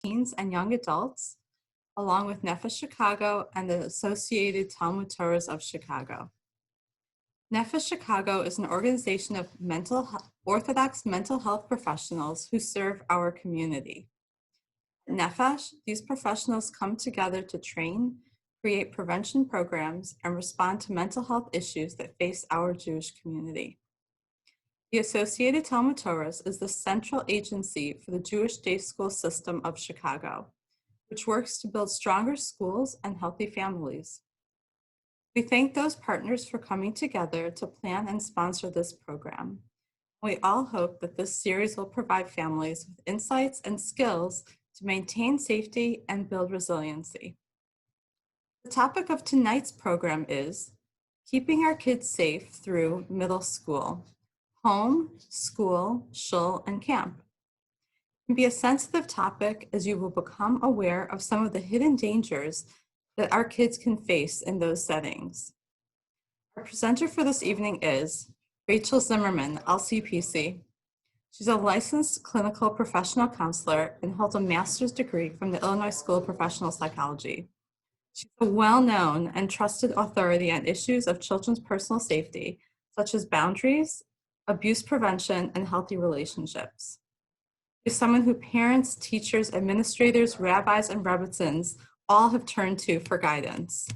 teens and young adults, along with Nefesh Chicago and the Associated Talmud Torahs of Chicago. Nefesh Chicago is an organization of Orthodox mental health professionals who serve our community. At Nefesh, these professionals come together to train, create prevention programs, and respond to mental health issues that face our Jewish community. The Associated Talmud Torahs is the central agency for the Jewish day school system of Chicago, which works to build stronger schools and healthy families. We thank those partners for coming together to plan and sponsor this program. We all hope that this series will provide families with insights and skills to maintain safety and build resiliency. The topic of tonight's program is keeping our kids safe through middle school, home, school, shul, and camp. It can be a sensitive topic as you will become aware of some of the hidden dangers that our kids can face in those settings. Our presenter for this evening is Rachel Zimmerman, LCPC. She's a licensed clinical professional counselor and holds a master's degree from the Illinois School of Professional Psychology. She's a well-known and trusted authority on issues of children's personal safety, such as boundaries, abuse prevention, and healthy relationships. She's someone who parents, teachers, administrators, rabbis, and rebbitzins all have turned to for guidance.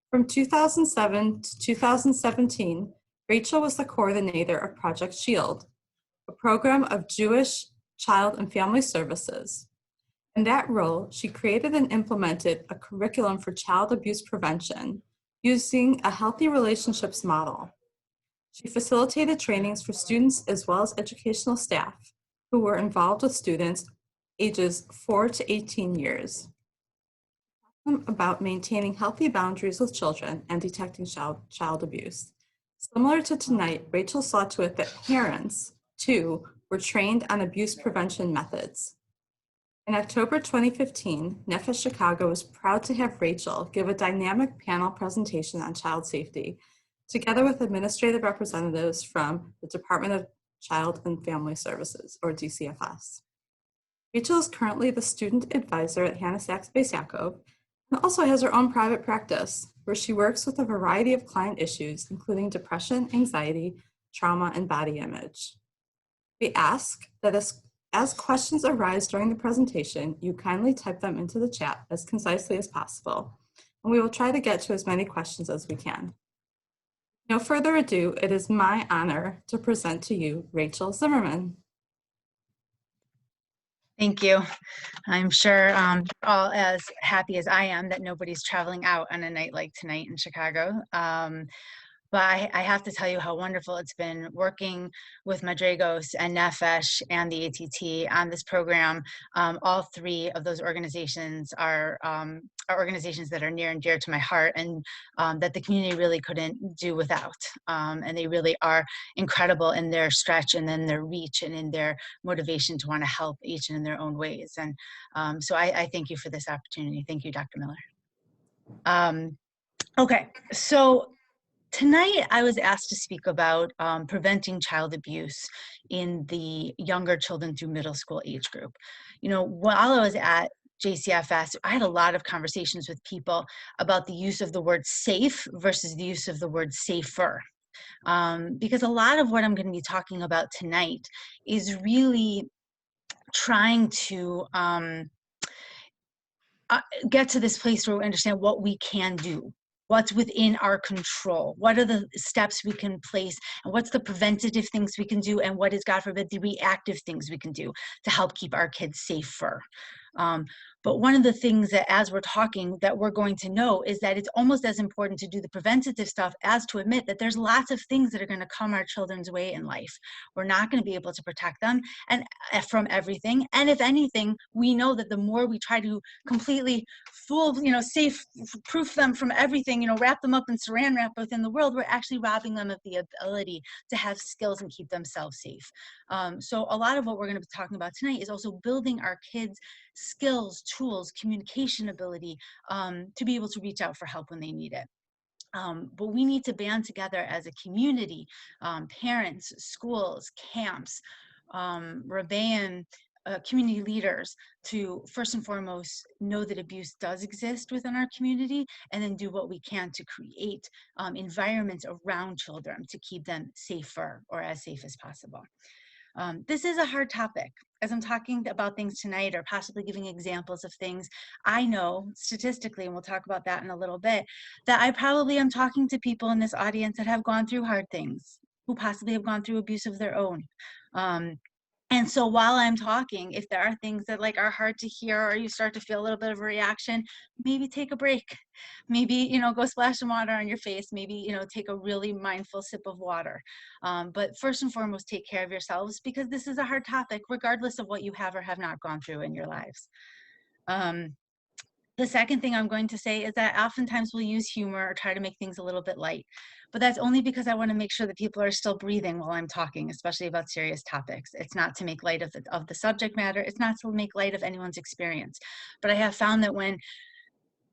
From 2007 to 2017, Rachel was the coordinator of Project Shield, a program of Jewish child and family services. In that role, she created and implemented a curriculum for child abuse prevention using a healthy relationships model. She facilitated trainings for students as well as educational staff who were involved with students ages 4 to 18 years. About maintaining healthy boundaries with children and detecting child abuse. Similar to tonight, Rachel saw to it that parents, too, were trained on abuse prevention methods. In October 2015, Nefesh Chicago was proud to have Rachel give a dynamic panel presentation on child safety, together with administrative representatives from the Department of Child and Family Services, or DCFS. Rachel is currently the student advisor at Hannah Sachs Beis Yaakov, and also has her own private practice, where she works with a variety of client issues, including depression, anxiety, trauma, and body image. We ask that as questions arise during the presentation, you kindly type them into the chat as concisely as possible, and we will try to get to as many questions as we can. No further ado, it is my honor to present to you Rachel Zimmerman. Thank you. I'm sure you're all as happy as I am that nobody's traveling out on a night like tonight in Chicago. But I have to tell you how wonderful it's been working with Madrigos and Nefesh and the ATT on this program. All three of those organizations are organizations that are near and dear to my heart, and that the community really couldn't do without. And they really are incredible in their stretch and in their reach and in their motivation to want to help each in their own ways. And so I thank you for this opportunity. Thank you, Dr. Miller. Okay, so tonight, I was asked to speak about preventing child abuse in the younger children through middle school age group. You know, while I was at JCFS, I had a lot of conversations with people about the use of the word safe versus the use of the word safer. Because a lot of what I'm going to be talking about tonight is really trying to get to this place where we understand what we can do. What's within our control? What are the steps we can place? And what's the preventative things we can do? And what is, God forbid, the reactive things we can do to help keep our kids safer? But one of the things that, as we're talking, that we're going to know is that it's almost as important to do the preventative stuff as to admit that there's lots of things that are going to come our children's way in life. We're not going to be able to protect them and from everything. And if anything, we know that the more we try to completely safe-proof them from everything, wrap them up in saran wrap within the world, we're actually robbing them of the ability to have skills and keep themselves safe. So a lot of what we're going to be talking about tonight is also building our kids' skills, tools, communication ability to be able to reach out for help when they need it. But we need to band together as a community, parents, schools, camps, Rebbeim, community leaders to first and foremost know that abuse does exist within our community, and then do what we can to create environments around children to keep them safer or as safe as possible. This is a hard topic. As I'm talking about things tonight or possibly giving examples of things, I know statistically, and we'll talk about that in a little bit, that I probably am talking to people in this audience that have gone through hard things, who possibly have gone through abuse of their own. And so while I'm talking, if there are things that like are hard to hear, or you start to feel a little bit of a reaction, maybe take a break. Maybe, you know, go splash some water on your face. Maybe, you know, take a really mindful sip of water. But first and foremost, take care of yourselves, because this is a hard topic, regardless of what you have or have not gone through in your lives. The second thing I'm going to say is that oftentimes we'll use humor or try to make things a little bit light, but that's only because I want to make sure that people are still breathing while I'm talking, especially about serious topics. It's not to make light of the subject matter. It's not to make light of anyone's experience. But I have found that when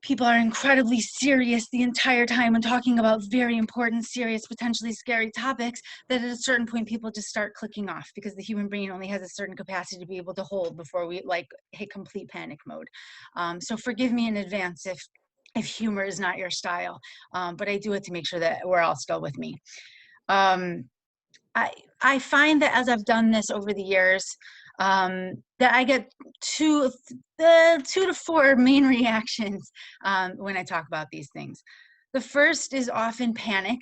people are incredibly serious the entire time and talking about very important, serious, potentially scary topics, that at a certain point people just start clicking off, because the human brain only has a certain capacity to be able to hold before we like hit complete panic mode. So forgive me in advance if humor is not your style, but I do it to make sure that we're all still with me. I find that as I've done this over the years, that I get two to four main reactions when I talk about these things. The first is often panic,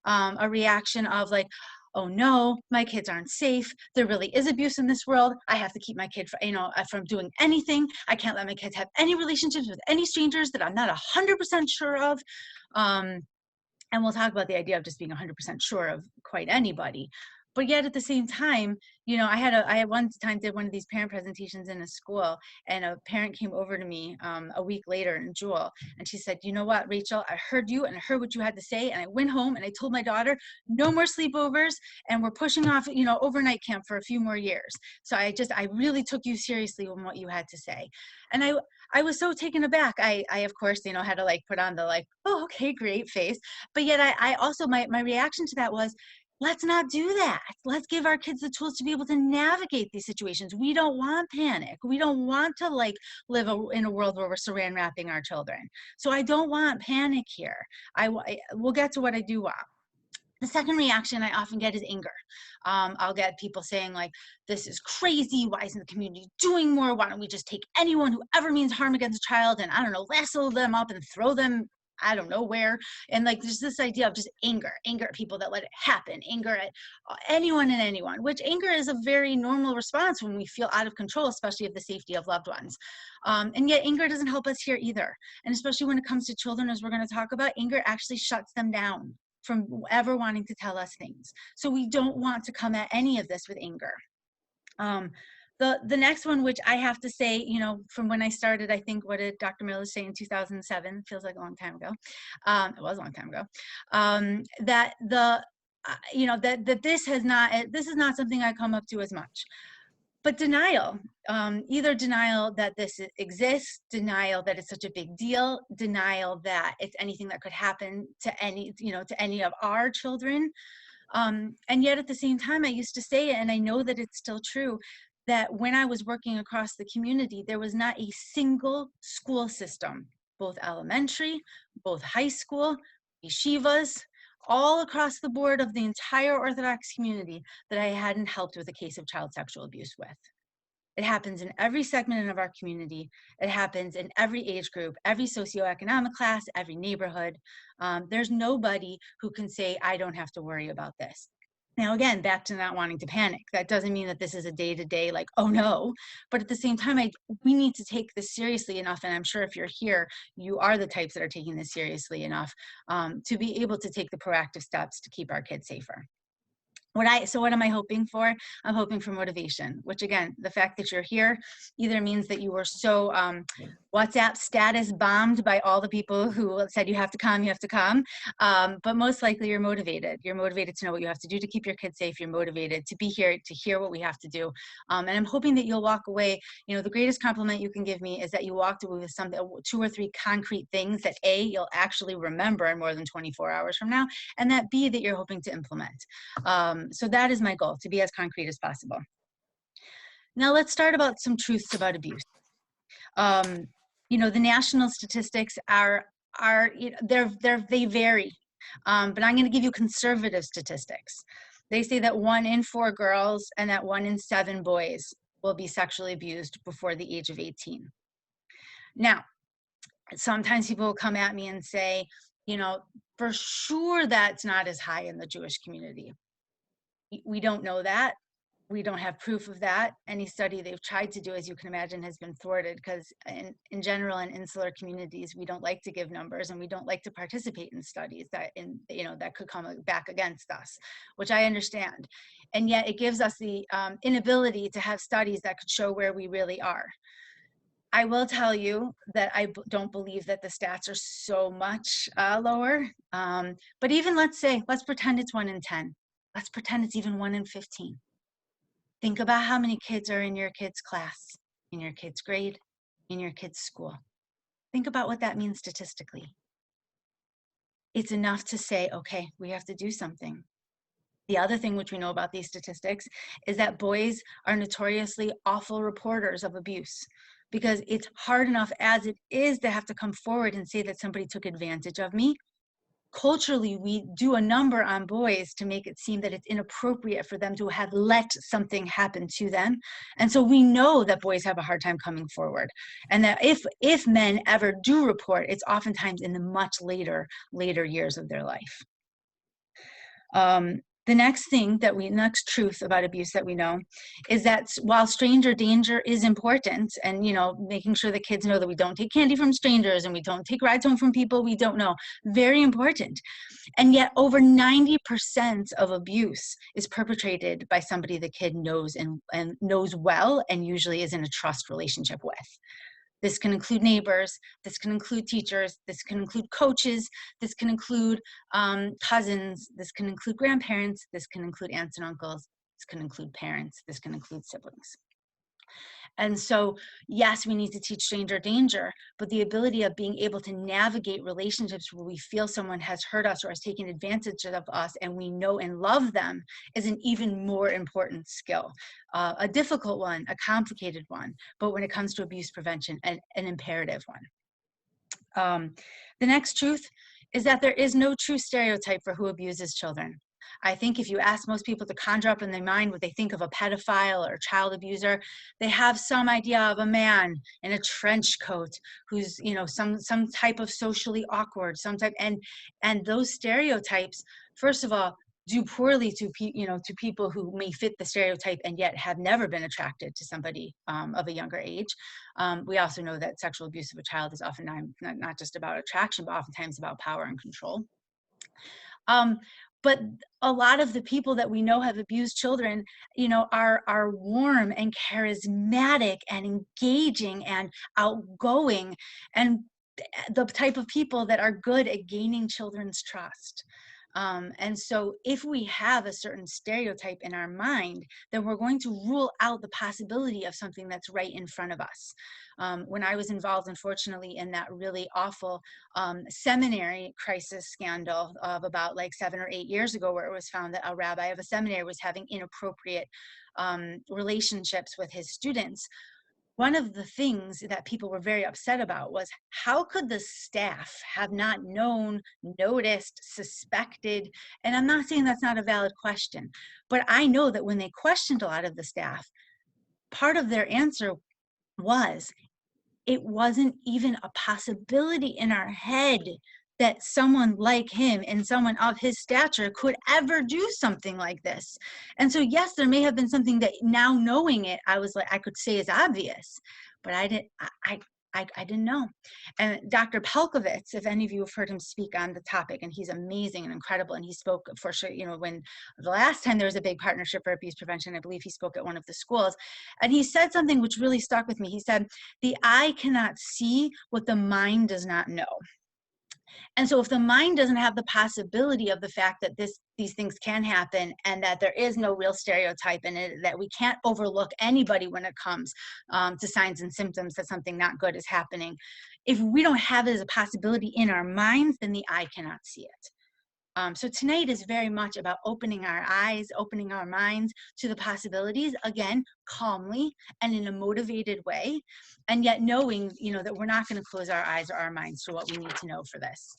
a reaction of like, oh no, my kids aren't safe. There really is abuse in this world. I have to keep my kid, from doing anything. I can't let my kids have any relationships with any strangers that I'm not 100% sure of. And we'll talk about the idea of just being 100% sure of quite anybody. But yet at the same time, you know, I had one time did one of these parent presentations in a school, and a parent came over to me a week later in Jewel, and she said, you know what, Rachel, I heard you and I heard what you had to say, and I went home and I told my daughter, no more sleepovers, and we're pushing off, you know, overnight camp for a few more years. So I really took you seriously on what you had to say. And I was so taken aback. I of course, you know, had to like put on the like, oh, okay, great face. But yet I also, my reaction to that was, let's not do that. Let's give our kids the tools to be able to navigate these situations. We don't want panic. We don't want to like live in a world where we're saran wrapping our children. So I don't want panic here. We'll get to what I do want. The second reaction I often get is anger. I'll get people saying like, this is crazy. Why isn't the community doing more? Why don't we just take anyone who ever means harm against a child and, I don't know, lasso them up and throw them, I don't know where. And like, there's this idea of just anger at people that let it happen, anger at anyone and anyone, which anger is a very normal response when we feel out of control, especially of the safety of loved ones. And yet anger doesn't help us here either. And especially when it comes to children, as we're going to talk about, anger actually shuts them down from ever wanting to tell us things. So we don't want to come at any of this with anger. The next one, which I have to say, you know, from when I started, I think, what did Dr. Miller say in 2007? Feels like a long time ago. It was a long time ago. That this is not something I come up to as much. But denial, either denial that this exists, denial that it's such a big deal, denial that it's anything that could happen to any of our children. And yet at the same time, I used to say it, and I know that it's still true, that when I was working across the community, there was not a single school system, both elementary, both high school, yeshivas, all across the board of the entire Orthodox community, that I hadn't helped with a case of child sexual abuse with. It happens in every segment of our community. It happens in every age group, every socioeconomic class, every neighborhood. There's nobody who can say, I don't have to worry about this. Now, again, back to not wanting to panic. That doesn't mean that this is a day-to-day, like, oh no, but at the same time, we need to take this seriously enough, and I'm sure if you're here, you are the types that are taking this seriously enough to be able to take the proactive steps to keep our kids safer. So what am I hoping for? I'm hoping for motivation, which again, the fact that you're here either means that you were so WhatsApp status bombed by all the people who said you have to come, but most likely you're motivated. You're motivated to know what you have to do to keep your kids safe. You're motivated to be here to hear what we have to do. And I'm hoping that you'll walk away, you know, the greatest compliment you can give me is that you walked away with something, 2 or 3 concrete things that A, you'll actually remember in more than 24 hours from now, and that B, that you're hoping to implement. So that is my goal, to be as concrete as possible. Now let's start about some truths about abuse. You know, the national statistics are you know, they vary, but I'm going to give you conservative statistics. They say that 1 in 4 girls and that 1 in 7 boys will be sexually abused before the age of 18. Now, sometimes people will come at me and say, you know, for sure that's not as high in the Jewish community. We don't know that. We don't have proof of that. Any study they've tried to do, as you can imagine, has been thwarted because in general, in insular communities, we don't like to give numbers and we don't like to participate in studies that that could come back against us, which I understand. And yet it gives us the inability to have studies that could show where we really are. I will tell you that don't believe that the stats are so much lower. But even let's pretend it's 1 in 10. Let's pretend it's even 1 in 15. Think about how many kids are in your kid's class, in your kid's grade, in your kid's school. Think about what that means statistically. It's enough to say, okay, we have to do something. The other thing which we know about these statistics is that boys are notoriously awful reporters of abuse because it's hard enough as it is to have to come forward and say that somebody took advantage of me. Culturally, we do a number on boys to make it seem that it's inappropriate for them to have let something happen to them. And so we know that boys have a hard time coming forward. And that if men ever do report, it's oftentimes in the much later years of their life. The next truth about abuse that we know is that while stranger danger is important, and making sure the kids know that we don't take candy from strangers and we don't take rides home from people we don't know, very important. And yet over 90% of abuse is perpetrated by somebody the kid knows and knows well and usually is in a trust relationship with. This can include neighbors, this can include teachers, this can include coaches, this can include cousins, this can include grandparents, this can include aunts and uncles, this can include parents, this can include siblings. And so, yes, we need to teach stranger danger, but the ability of being able to navigate relationships where we feel someone has hurt us or has taken advantage of us and we know and love them is an even more important skill. A difficult one, a complicated one, but when it comes to abuse prevention, an imperative one. The next truth is that there is no true stereotype for who abuses children. I think if you ask most people to conjure up in their mind what they think of a pedophile or a child abuser, they have some idea of a man in a trench coat who's, some type of socially awkward, and those stereotypes, first of all, do poorly to people who may fit the stereotype and yet have never been attracted to somebody of a younger age. We also know that sexual abuse of a child is often not just about attraction, but oftentimes about power and control. But a lot of the people that we know have abused children, are warm and charismatic and engaging and outgoing and the type of people that are good at gaining children's trust. And so if we have a certain stereotype in our mind, then we're going to rule out the possibility of something that's right in front of us. When I was involved, unfortunately, in that really awful seminary crisis scandal of about 7 or 8 years ago, where it was found that a rabbi of a seminary was having inappropriate relationships with his students, one of the things that people were very upset about was how could the staff have not known, noticed, suspected? And I'm not saying that's not a valid question, but I know that when they questioned a lot of the staff, part of their answer was it wasn't even a possibility in our head that someone like him and someone of his stature could ever do something like this. And so, yes, there may have been something that now knowing it, I could say is obvious, but I didn't know. And Dr. Pelkovitz, if any of you have heard him speak on the topic, and he's amazing and incredible, and he spoke for sure, when the last time there was a big partnership for abuse prevention, I believe he spoke at one of the schools, and he said something which really stuck with me. He said, the eye cannot see what the mind does not know. And so if the mind doesn't have the possibility of the fact that these things can happen and that there is no real stereotype in it, that we can't overlook anybody when it comes to signs and symptoms that something not good is happening, if we don't have it as a possibility in our minds, then the eye cannot see it. So tonight is very much about opening our eyes, opening our minds to the possibilities, again, calmly and in a motivated way, and yet knowing, that we're not going to close our eyes or our minds to what we need to know for this.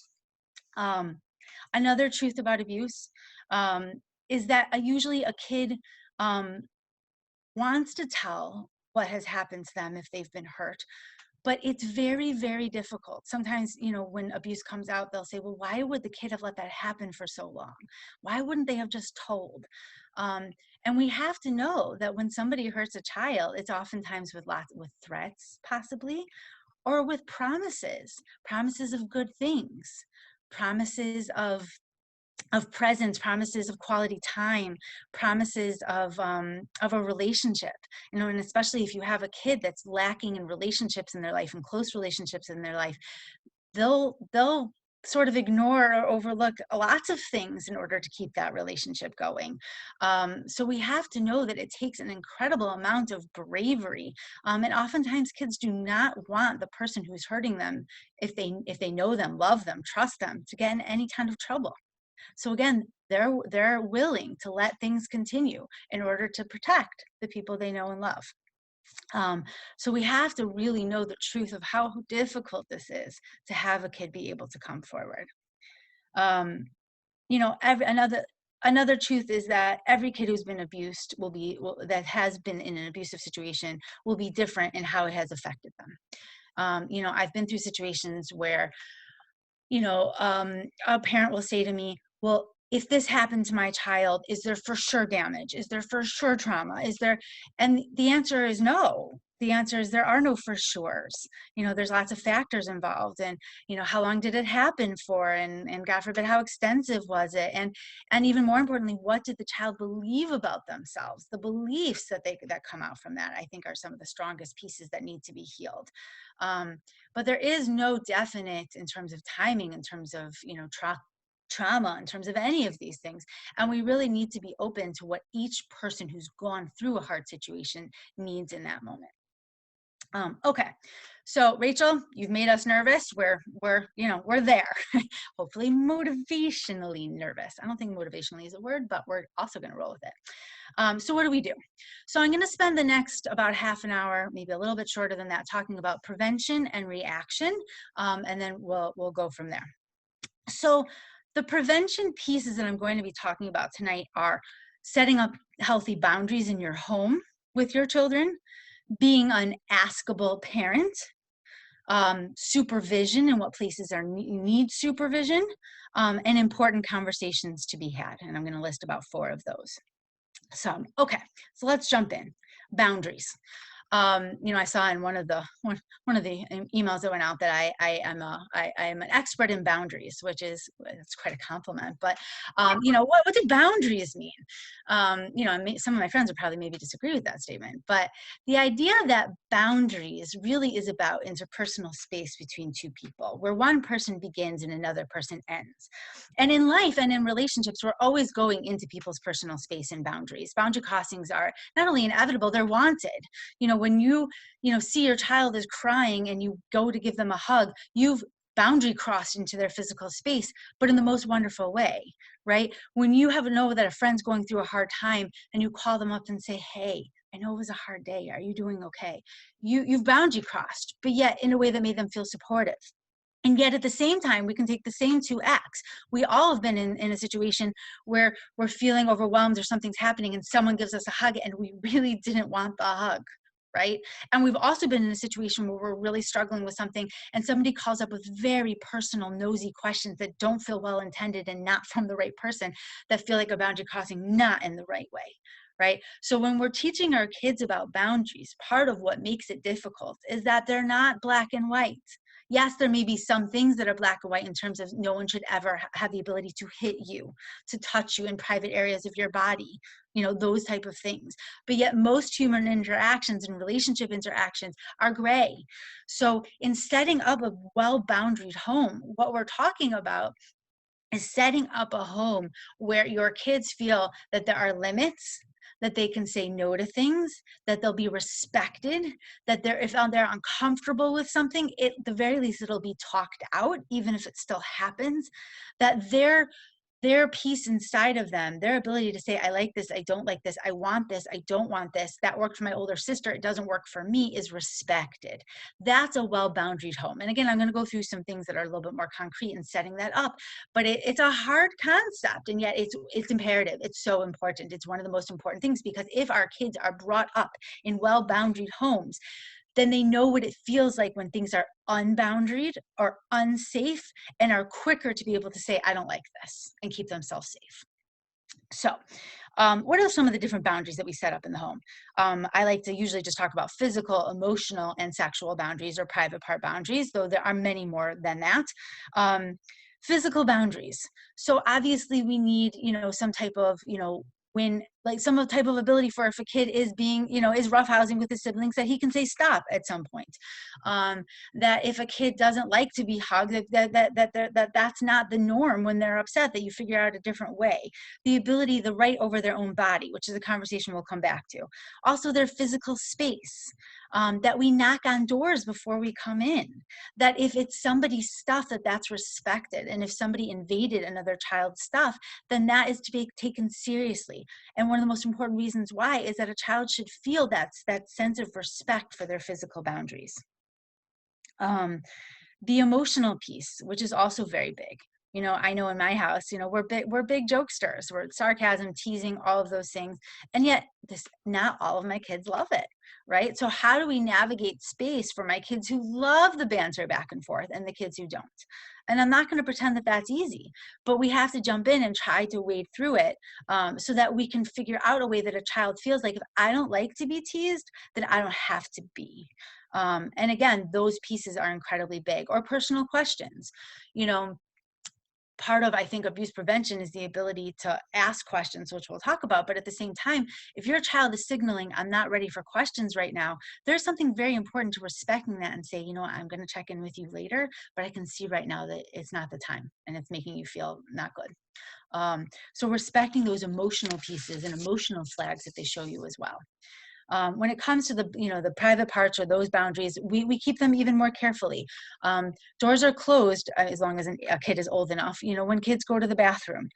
Another truth about abuse um, is that usually a kid um, wants to tell what has happened to them if they've been hurt, but it's very, very difficult. Sometimes, when abuse comes out, they'll say, well, why would the kid have let that happen for so long? Why wouldn't they have just told? Um, and we have to know that when somebody hurts a child, it's oftentimes with threats, possibly, or with promises of good things, promises of presence, promises of quality time, promises of a relationship, and especially if you have a kid that's lacking in relationships in their life and close relationships in their life, they'll sort of ignore or overlook lots of things in order to keep that relationship going. So we have to know that it takes an incredible amount of bravery, and oftentimes kids do not want the person who's hurting them, if they know them, love them, trust them, to get in any kind of trouble. So again, they're willing to let things continue in order to protect the people they know and love. So we have to really know the truth of how difficult this is to have a kid be able to come forward. Um, another truth is that every kid who's been abused that has been in an abusive situation will be different in how it has affected them. I've been through situations where a parent will say to me, well, if this happened to my child, is there for sure damage? Is there for sure trauma? And the answer is no. The answer is there are no for sures. There's lots of factors involved, and, how long did it happen for? And God forbid, how extensive was it? And even more importantly, what did the child believe about themselves? The beliefs that come out from that, I think, are some of the strongest pieces that need to be healed. But there is no definite in terms of timing, in terms of, trauma, in terms of any of these things. And we really need to be open to what each person who's gone through a hard situation needs in that moment. Okay, so Rachel, you've made us nervous. We're there. Hopefully motivationally nervous. I don't think motivationally is a word, but we're also going to roll with it. So what do we do? So I'm going to spend the next about half an hour, maybe a little bit shorter than that, talking about prevention and reaction, and then we'll go from there. So the prevention pieces that I'm going to be talking about tonight are setting up healthy boundaries in your home with your children, being an askable parent, supervision and what places need supervision, and important conversations to be had. And I'm going to list about 4 of those. So, okay, so let's jump in. Boundaries. I saw in one of the emails that went out that I am an expert in boundaries, which is, it's quite a compliment. But what do boundaries mean? Some of my friends would probably maybe disagree with that statement, but the idea that boundaries really is about interpersonal space between 2 people, where one person begins and another person ends. And in life and in relationships, we're always going into people's personal space and boundaries. Boundary crossings are not only inevitable, they're wanted. When you see your child is crying and you go to give them a hug, you've boundary crossed into their physical space, but in the most wonderful way, right? When you know that a friend's going through a hard time and you call them up and say, hey, I know it was a hard day. Are you doing okay? You've boundary crossed, but yet in a way that made them feel supportive. And yet at the same time, we can take the same 2 acts. We all have been in a situation where we're feeling overwhelmed or something's happening and someone gives us a hug and we really didn't want the hug, right? And we've also been in a situation where we're really struggling with something and somebody calls up with very personal, nosy questions that don't feel well intended and not from the right person, that feel like a boundary crossing, not in the right way. Right? So when we're teaching our kids about boundaries, part of what makes it difficult is that they're not black and white. Yes, there may be some things that are black and white in terms of no one should ever have the ability to hit you, to touch you in private areas of your body, those type of things. But yet most human interactions and relationship interactions are gray. So in setting up a well-boundaried home, what we're talking about is setting up a home where your kids feel that there are limits, that they can say no to things, that they'll be respected, that if they're uncomfortable with something, at the very least, it'll be talked out, even if it still happens, that their piece inside of them, their ability to say, I like this, I don't like this, I want this, I don't want this, that worked for my older sister, it doesn't work for me, is respected. That's a well-boundaried home. And again, I'm going to go through some things that are a little bit more concrete in setting that up, but it's a hard concept, and yet it's imperative. It's so important. It's one of the most important things, because if our kids are brought up in well-boundaried homes, then they know what it feels like when things are unboundaried or unsafe, and are quicker to be able to say, I don't like this, and keep themselves safe. So what are some of the different boundaries that we set up in the home? I like to usually just talk about physical, emotional, and sexual boundaries, or private part boundaries, though there are many more than that. Physical boundaries. So obviously we need, some type of, when like some type of ability for, if a kid is being, is roughhousing with his siblings, that he can say stop at some point. That if a kid doesn't like to be hugged, that's not the norm when they're upset, that you figure out a different way. The ability, the right over their own body, which is a conversation we'll come back to. Also their physical space. That we knock on doors before we come in, that if it's somebody's stuff, that's respected. And if somebody invaded another child's stuff, then that is to be taken seriously. And one of the most important reasons why is that a child should feel that sense of respect for their physical boundaries. The emotional piece, which is also very big. I know in my house, we're big jokesters. We're sarcasm, teasing, all of those things. And yet not all of my kids love it, right? So how do we navigate space for my kids who love the banter back and forth, and the kids who don't? And I'm not going to pretend that that's easy, but we have to jump in and try to wade through it, so that we can figure out a way that a child feels like, if I don't like to be teased, then I don't have to be. And again, those pieces are incredibly big. Or personal questions. Part of, I think, abuse prevention is the ability to ask questions, which we'll talk about. But at the same time, if your child is signaling, I'm not ready for questions right now, there's something very important to respecting that and say, I'm going to check in with you later, but I can see right now that it's not the time and it's making you feel not good. So respecting those emotional pieces and emotional flags that they show you as well. When it comes to the private parts, or those boundaries, we keep them even more carefully. Doors are closed as long as a kid is old enough. When kids go to the bathroom,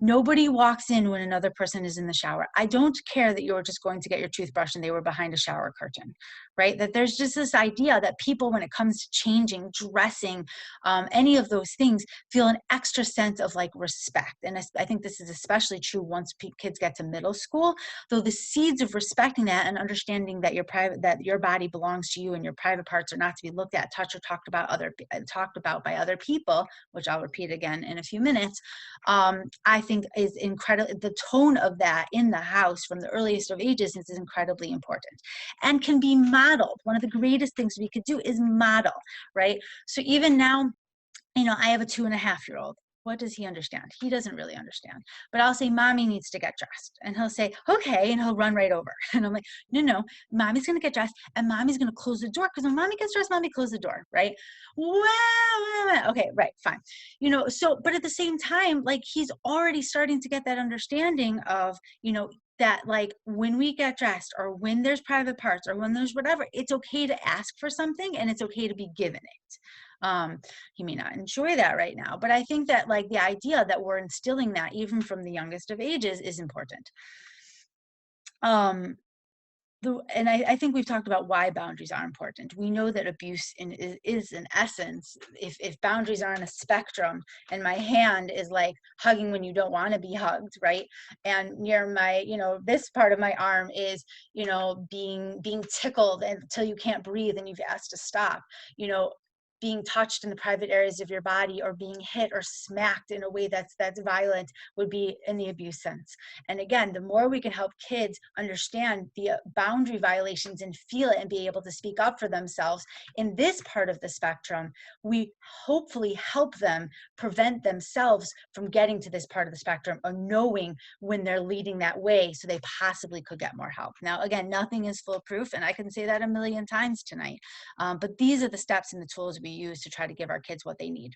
nobody walks in when another person is in the shower. I don't care that you're just going to get your toothbrush and they were behind a shower curtain, right? That there's just this idea that people, when it comes to changing, dressing, any of those things, feel an extra sense of like respect. And I think this is especially true once kids get to middle school, though the seeds of respecting that and understanding that your body belongs to you, and your private parts are not to be looked at, touched, or talked about by other people, which I'll repeat again in a few minutes, I think is incredible. The tone of that in the house from the earliest of ages is incredibly important, and can be modeled. One of the greatest things we could do is model, right? So even now, I have a 2.5-year-old. What does he understand? He doesn't really understand. But I'll say, Mommy needs to get dressed. And he'll say, okay. And he'll run right over. And I'm like, no, Mommy's going to get dressed, and Mommy's going to close the door. Because when Mommy gets dressed, Mommy close the door, right? Well, okay, right, fine. But at the same time, like, he's already starting to get that understanding of, that like when we get dressed, or when there's private parts, or when there's whatever, it's okay to ask for something, and it's okay to be given it. He may not enjoy that right now, but I think that like the idea that we're instilling that even from the youngest of ages is important. And I think we've talked about why boundaries are important. We know that abuse is in essence, if boundaries are on a spectrum, and my hand is like hugging when you don't want to be hugged, right? And near my, this part of my arm is, being tickled until you can't breathe and you've asked to stop, being touched in the private areas of your body, or being hit or smacked in a way that's violent, would be in the abuse sense. And again, the more we can help kids understand the boundary violations and feel it and be able to speak up for themselves in this part of the spectrum, we hopefully help them prevent themselves from getting to this part of the spectrum, or knowing when they're leading that way, so they possibly could get more help. Now, again, nothing is foolproof, and I can say that a million times tonight, but these are the steps and the tools we use to try to give our kids what they need.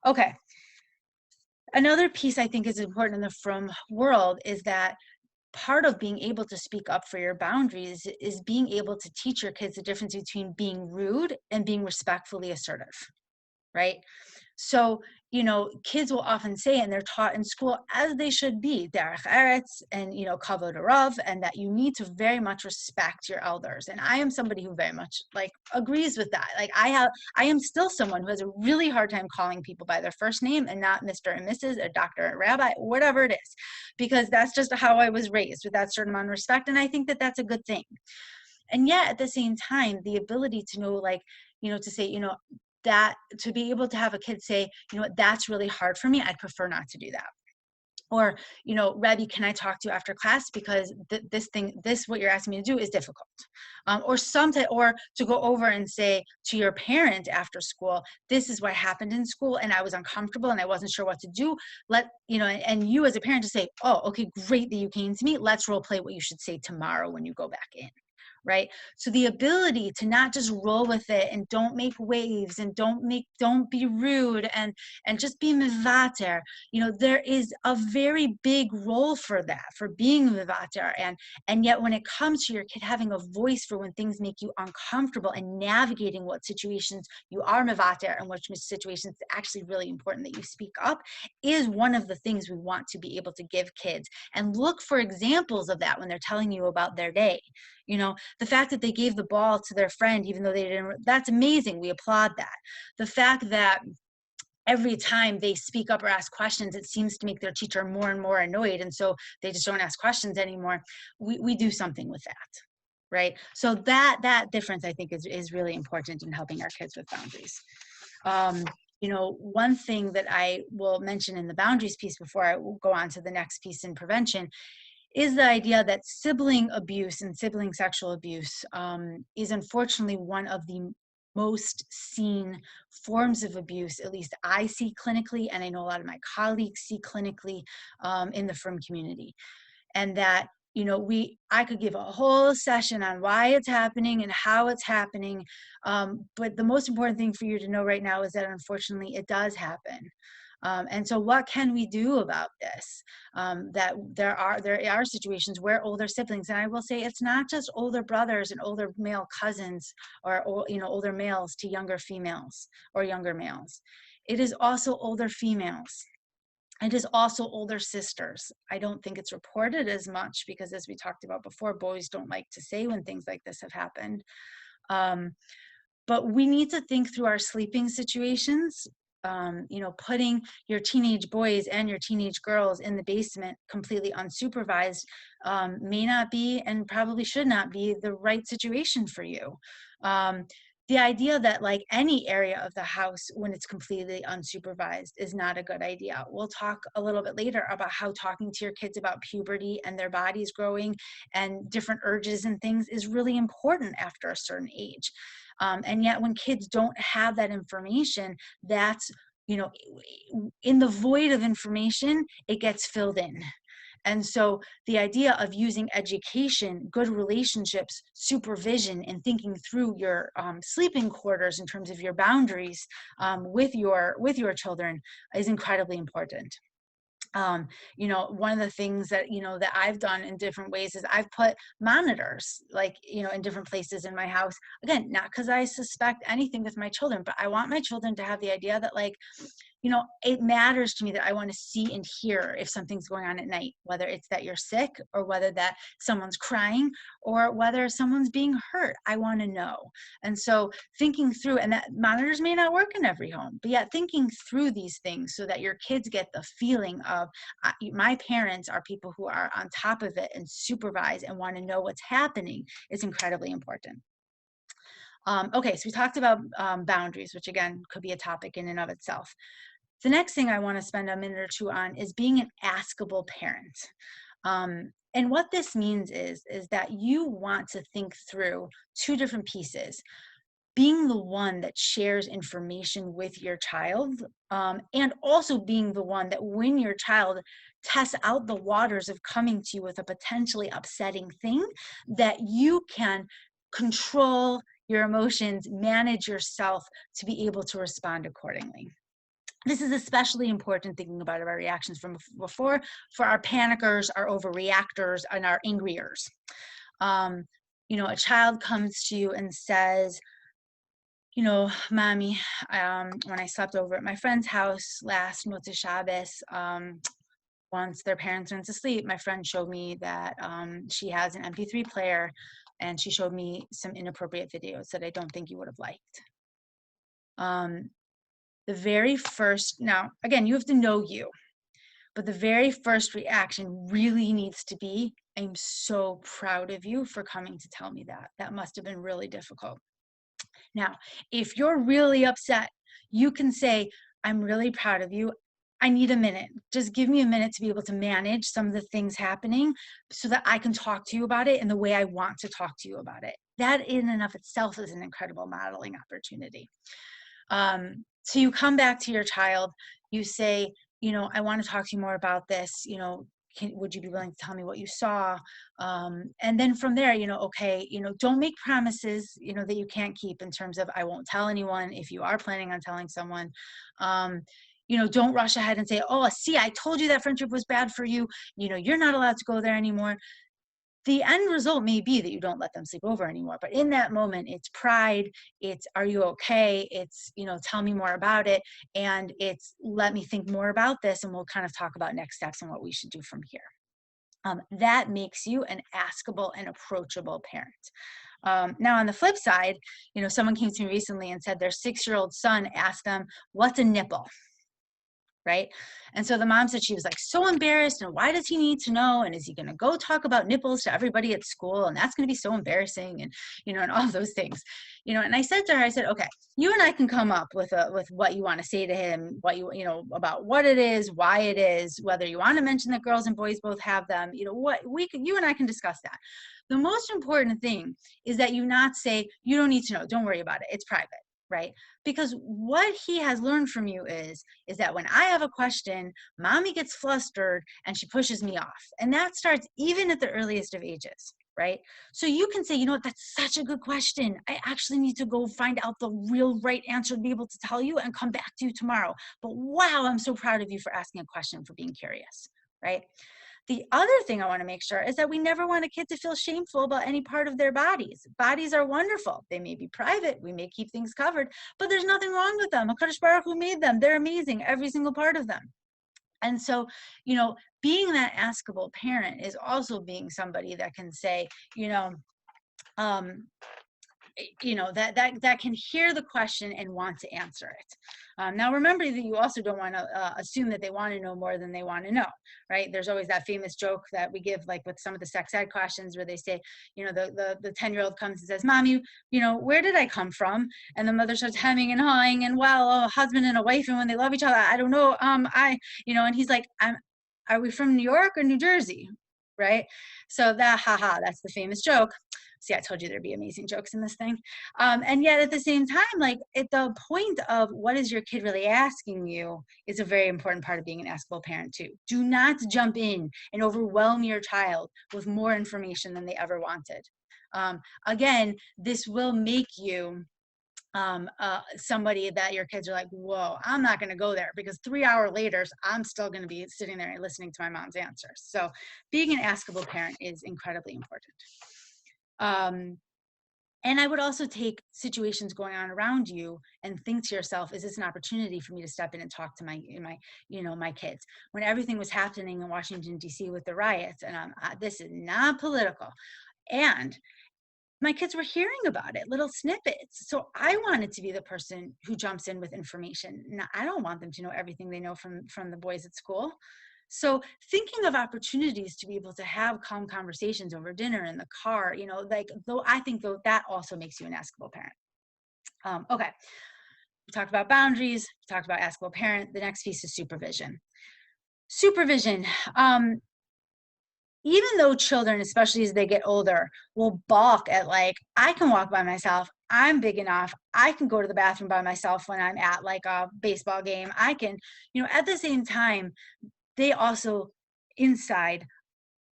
Okay. Another piece I think is important in the frum world is that part of being able to speak up for your boundaries is being able to teach your kids the difference between being rude and being respectfully assertive, right? So kids will often say, and they're taught in school, as they should be, derech eretz, and, kavod arav, and that you need to very much respect your elders. And I am somebody who very much like agrees with that. Like I am still someone who has a really hard time calling people by their first name and not Mr. and Mrs., or Doctor and Rabbi, whatever it is, because that's just how I was raised, with that certain amount of respect. And I think that that's a good thing. And yet at the same time, the ability to know, like, to say, that to be able to have a kid say, what, that's really hard for me, I'd prefer not to do that. Or, Rebbe, can I talk to you after class, because this what you're asking me to do is difficult. Or to go over and say to your parent after school, this is what happened in school and I was uncomfortable and I wasn't sure what to do. And you as a parent to say, oh, okay, great that you came to me. Let's role play what you should say tomorrow when you go back in. Right. So the ability to not just roll with it and don't make waves and don't be rude and just be mivater, there is a very big role for that, for being mivater. And yet when it comes to your kid having a voice for when things make you uncomfortable and navigating what situations you are mivater and which situations it's actually really important that you speak up, is one of the things we want to be able to give kids. And look for examples of that when they're telling you about their day. The fact that they gave the ball to their friend, even though they didn't, that's amazing. We applaud that. The fact that every time they speak up or ask questions, it seems to make their teacher more and more annoyed. And so they just don't ask questions anymore. We do something with that. Right. So that difference, I think, is really important in helping our kids with boundaries. One thing that I will mention in the boundaries piece before I will go on to the next piece in prevention is the idea that sibling abuse and sibling sexual abuse is unfortunately one of the most seen forms of abuse, at least I see clinically, and I know a lot of my colleagues see clinically in the frum community. And that, I could give a whole session on why it's happening and how it's happening. But the most important thing for you to know right now is that unfortunately it does happen. And so what can we do about this? That there are situations where older siblings, and I will say it's not just older brothers and older male cousins or older males to younger females or younger males. It is also older females. It is also older sisters. I don't think it's reported as much because, as we talked about before, boys don't like to say when things like this have happened. But we need to think through our sleeping situations. Putting your teenage boys and your teenage girls in the basement completely unsupervised may not be, and probably should not be, the right situation for you. The idea that like any area of the house when it's completely unsupervised is not a good idea. We'll talk a little bit later about how talking to your kids about puberty and their bodies growing and different urges and things is really important after a certain age. And yet when kids don't have that information, that's, in the void of information, it gets filled in. And so the idea of using education, good relationships, supervision, and thinking through your sleeping quarters in terms of your boundaries with your children is incredibly important. One of the things that, that I've done in different ways is I've put monitors, like, in different places in my house. Again, not because I suspect anything with my children, but I want my children to have the idea that, like, it matters to me that I want to see and hear if something's going on at night, whether it's that you're sick or whether that someone's crying or whether someone's being hurt. I want to know. And so thinking through, and that monitors may not work in every home, but yet thinking through these things so that your kids get the feeling of my parents are people who are on top of it and supervise and want to know what's happening is incredibly important. Okay, so we talked about boundaries, which again could be a topic in and of itself. The next thing I want to spend a minute or two on is being an askable parent. And what this means is that you want to think through two different pieces. Being the one that shares information with your child, and also being the one that when your child tests out the waters of coming to you with a potentially upsetting thing, that you can control your emotions, manage yourself to be able to respond accordingly. This is especially important thinking about our reactions from before for our panickers, our overreactors, and our angriers. A child comes to you and says, Mommy, when I slept over at my friend's house last Motzei Shabbos, once their parents went to sleep, my friend showed me that she has an MP3 player, and she showed me some inappropriate videos that I don't think you would have liked. The very first, now, again, you have to know you, but the very first reaction really needs to be, I'm so proud of you for coming to tell me that. That must have been really difficult. Now, if you're really upset, you can say, I'm really proud of you. I need a minute. Just give me a minute to be able to manage some of the things happening so that I can talk to you about it in the way I want to talk to you about it. That in and of itself is an incredible modeling opportunity. So you come back to your child, you say, I want to talk to you more about this, would you be willing to tell me what you saw? And then from there, okay, don't make promises, that you can't keep in terms of, I won't tell anyone if you are planning on telling someone. Don't rush ahead and say, oh, see, I told you that friendship was bad for you. You're not allowed to go there anymore. The end result may be that you don't let them sleep over anymore. But in that moment, it's pride, it's, are you okay? It's, tell me more about it. And it's, let me think more about this. And we'll kind of talk about next steps and what we should do from here. That makes you an askable and approachable parent. Now, on the flip side, someone came to me recently and said their 6-year-old son asked them, what's a nipple? Right? And so the mom said she was like so embarrassed, and why does he need to know? And is he going to go talk about nipples to everybody at school? And that's going to be so embarrassing, and and all those things. And I said to her, I said, okay, you and I can come up with what you want to say to him, what about what it is, why it is, whether you want to mention that girls and boys both have them, you and I can discuss that. The most important thing is that you not say, you don't need to know, don't worry about it, it's private. Right? Because what he has learned from you is that when I have a question, mommy gets flustered and she pushes me off. And that starts even at the earliest of ages, right? So you can say, what, that's such a good question. I actually need to go find out the real right answer to be able to tell you and come back to you tomorrow. But wow, I'm so proud of you for asking a question, for being curious, right? The other thing I want to make sure is that we never want a kid to feel shameful about any part of their bodies. Bodies are wonderful. They may be private. We may keep things covered, but there's nothing wrong with them. HaKadosh Baruch Hu made them. They're amazing, every single part of them. And so, being that askable parent is also being somebody that can say, that can hear the question and want to answer it. Now, remember that you also don't want to assume that they want to know more than they want to know, right? There's always that famous joke that we give, like with some of the sex ed questions, where they say, the 10-year-old comes and says, Mommy, where did I come from? And the mother starts hemming and hawing, and well, a husband and a wife, and when they love each other, I don't know, and he's like, are we from New York or New Jersey? Right? So that's the famous joke. See, I told you there'd be amazing jokes in this thing. And yet at the same time, like at the point of what is your kid really asking you is a very important part of being an askable parent too. Do not jump in and overwhelm your child with more information than they ever wanted. Again, this will make you somebody that your kids are like, whoa, I'm not going to go there, because 3 hours later, I'm still going to be sitting there and listening to my mom's answers. So being an askable parent is incredibly important. And I would also take situations going on around you and think to yourself, is this an opportunity for me to step in and talk to my kids? When everything was happening in Washington, D.C. with the riots, and this is not political, and my kids were hearing about it, little snippets. So I wanted to be the person who jumps in with information. Now, I don't want them to know everything they know from the boys at school. So thinking of opportunities to be able to have calm conversations over dinner in the car, I think that also makes you an askable parent. Okay, we talked about boundaries, we talked about askable parent. The next piece is supervision. Supervision. Even though children, especially as they get older, will balk at like, I can walk by myself, I'm big enough, I can go to the bathroom by myself when I'm at like a baseball game, I can, at the same time, they also inside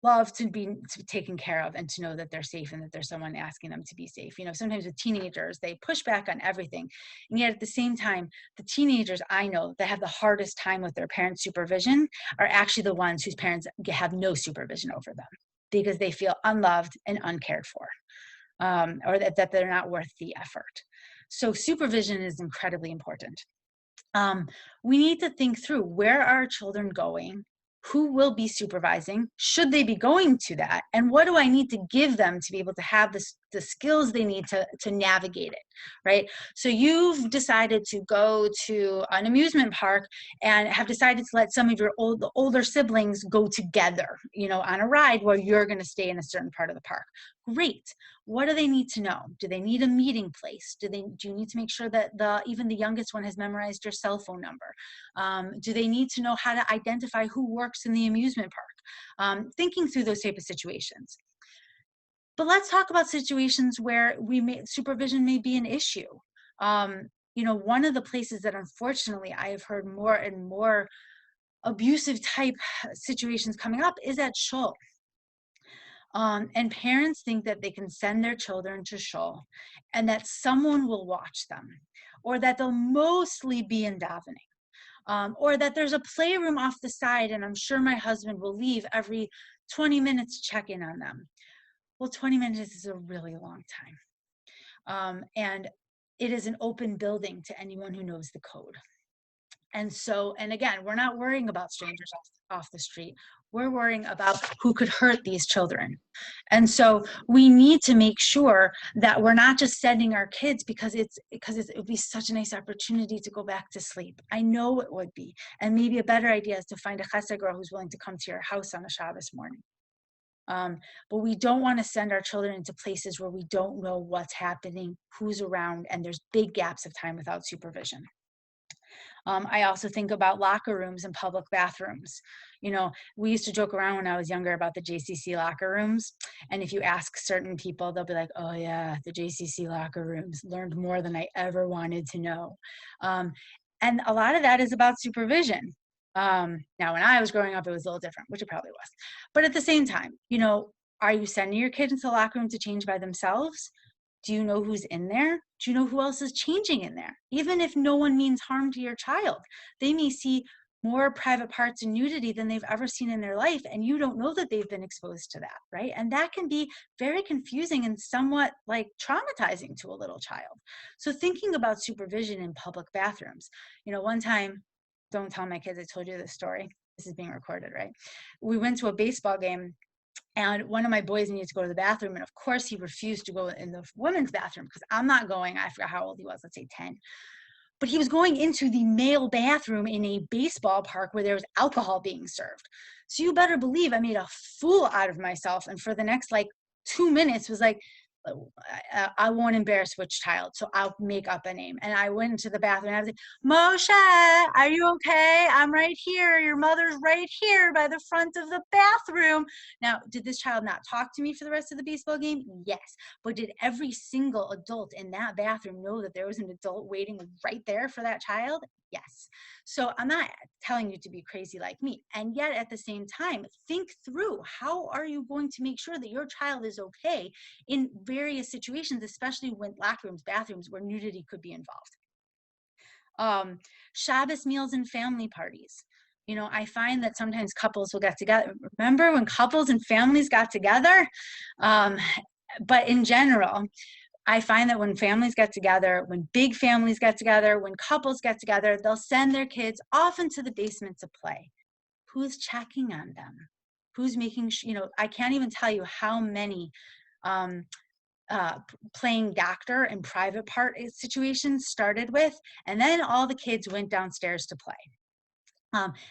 love to be taken care of and to know that they're safe and that there's someone asking them to be safe. Sometimes with teenagers, they push back on everything. And yet at the same time, the teenagers I know that have the hardest time with their parents' supervision are actually the ones whose parents have no supervision over them, because they feel unloved and uncared for, or that they're not worth the effort. So supervision is incredibly important. We need to think through, where are our children going? Who will be supervising? Should they be going to that? And what do I need to give them to be able to have the skills they need to navigate it, right? So you've decided to go to an amusement park and have decided to let some of your older siblings go together, on a ride where you're going to stay in a certain part of the park. Great. What do they need to know? Do they need a meeting place? Do you need to make sure that even the youngest one has memorized your cell phone number? Do they need to know how to identify who works in the amusement park? Thinking through those type of situations. But let's talk about situations where supervision may be an issue. One of the places that unfortunately I have heard more and more abusive type situations coming up is at Shul. And parents think that they can send their children to Shul and that someone will watch them, or that they'll mostly be in davening, or that there's a playroom off the side and I'm sure my husband will leave every 20 minutes to check in on them. Well, 20 minutes is a really long time. And it is an open building to anyone who knows the code. And again, we're not worrying about strangers off the street. We're worrying about who could hurt these children. And so we need to make sure that we're not just sending our kids because it would be such a nice opportunity to go back to sleep. I know it would be. And maybe a better idea is to find a chesed girl who's willing to come to your house on a Shabbos morning. But we don't want to send our children into places where we don't know what's happening, who's around, and there's big gaps of time without supervision. I also think about locker rooms and public bathrooms. We used to joke around when I was younger about the JCC locker rooms. And if you ask certain people, they'll be like, oh yeah, the JCC locker rooms, learned more than I ever wanted to know. And a lot of that is about supervision. Now, when I was growing up, it was a little different, which it probably was. But at the same time, are you sending your kids into the locker room to change by themselves? Do you know who's in there? Do you know who else is changing in there? Even if no one means harm to your child, they may see more private parts and nudity than they've ever seen in their life, and you don't know that they've been exposed to that, right? And that can be very confusing and somewhat like traumatizing to a little child. So thinking about supervision in public bathrooms. One time, don't tell my kids I told you this story. This is being recorded, right? We went to a baseball game and one of my boys needed to go to the bathroom. And of course, he refused to go in the women's bathroom because I'm not going. I forgot how old he was, let's say 10. But he was going into the male bathroom in a baseball park where there was alcohol being served. So you better believe I made a fool out of myself. And for the next 2 minutes was like, I won't embarrass which child, so I'll make up a name. And I went into the bathroom and I was like, Moshe, are you okay? I'm right here. Your mother's right here by the front of the bathroom. Now, did this child not talk to me for the rest of the baseball game? Yes. But did every single adult in that bathroom know that there was an adult waiting right there for that child? Yes. So I'm not telling you to be crazy like me. And yet at the same time, think through, how are you going to make sure that your child is okay in various situations, especially when locker rooms, bathrooms where nudity could be involved. Shabbos meals and family parties. I find that sometimes couples will get together. Remember when couples and families got together? But in general, I find that when families get together, when big families get together, when couples get together, they'll send their kids off into the basement to play. Who's checking on them? Who's making sure, I can't even tell you how many playing doctor and private part situations started with, and then all the kids went downstairs to play.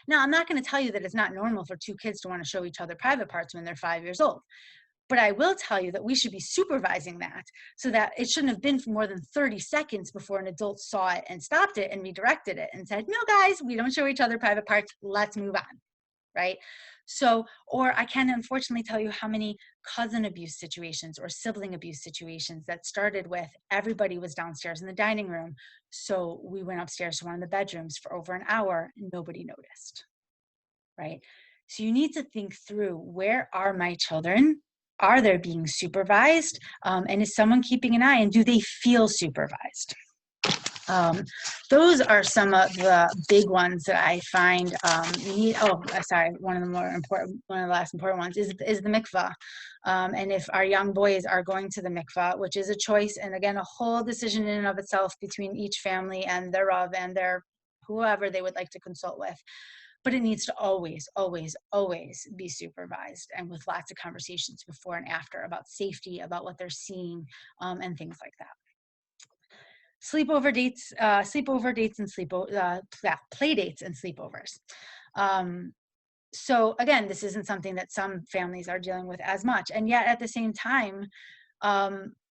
Now, I'm not going to tell you that it's not normal for two kids to want to show each other private parts when they're 5 years old. But I will tell you that we should be supervising that so that it shouldn't have been for more than 30 seconds before an adult saw it and stopped it and redirected it and said, no, guys, we don't show each other private parts. Let's move on, right? So, or I can unfortunately tell you how many cousin abuse situations or sibling abuse situations that started with everybody was downstairs in the dining room. So we went upstairs to one of the bedrooms for over an hour and nobody noticed, right? So you need to think through, where are my children? Are they being supervised? And is someone keeping an eye? And do they feel supervised? Those are some of the big ones that I find sorry, one of the last important ones is the mikvah. And if our young boys are going to the mikvah, which is a choice, and again, a whole decision in and of itself between each family and their Rav and their whoever they would like to consult with. But it needs to always, always, always be supervised and with lots of conversations before and after about safety, about what they're seeing, and things like that. Sleepover dates and play dates and sleepovers. So again, this isn't something that some families are dealing with as much, and yet at the same time,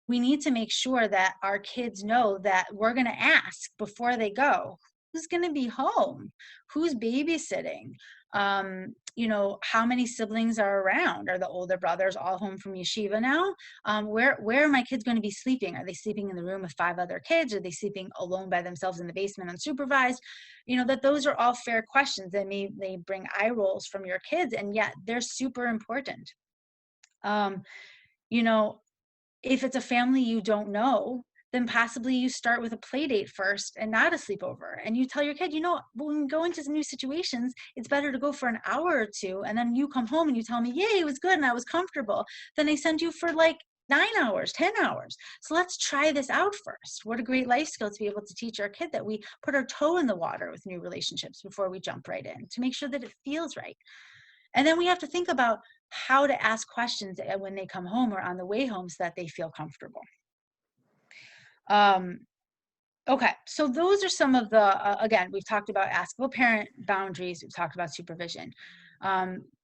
we need to make sure that our kids know that we're going to ask before they go, who's going to be home, who's babysitting, how many siblings are around. Are the older brothers all home from yeshiva now? Where are my kids going to be sleeping? Are they sleeping in the room with 5 other kids? Are they sleeping alone by themselves in the basement unsupervised? That those are all fair questions that may bring eye rolls from your kids, and yet they're super important. If it's a family you don't know, then possibly you start with a play date first and not a sleepover. And you tell your kid, when we go into new situations, it's better to go for an hour or 2. And then you come home and you tell me, yay, it was good and I was comfortable. Then I send you for like 9 hours, 10 hours. So let's try this out first. What a great life skill to be able to teach our kid, that we put our toe in the water with new relationships before we jump right in, to make sure that it feels right. And then we have to think about how to ask questions when they come home or on the way home so that they feel comfortable. Okay, so those are some of the, again, we've talked about askable parent boundaries, we've talked about supervision.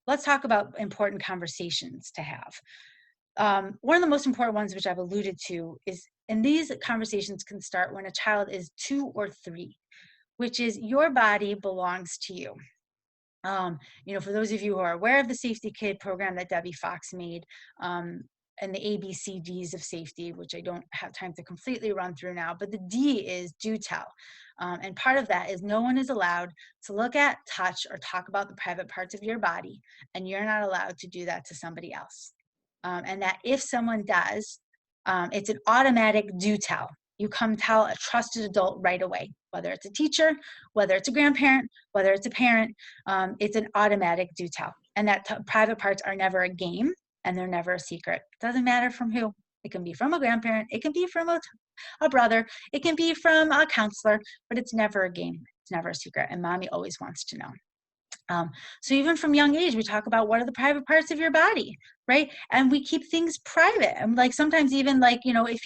Let's talk about important conversations to have. One of the most important ones, which I've alluded to, is, and these conversations can start when a child is 2 or 3, which is your body belongs to you. For those of you who are aware of the Safety Kid program that Debbie Fox made, and the ABCDs of safety, which I don't have time to completely run through now, but the D is do tell. And part of that is no one is allowed to look at, touch, or talk about the private parts of your body, and you're not allowed to do that to somebody else. And that if someone does, it's an automatic do tell. You come tell a trusted adult right away, whether it's a teacher, whether it's a grandparent, whether it's a parent, it's an automatic do tell. And that private parts are never a game, and they're never a secret. It doesn't matter from who. It can be from a grandparent, it can be from a brother, it can be from a counselor, but it's never a game. It's never a secret, and mommy always wants to know. So even from young age, we talk about what are the private parts of your body, right? And we keep things private. And like sometimes even like, if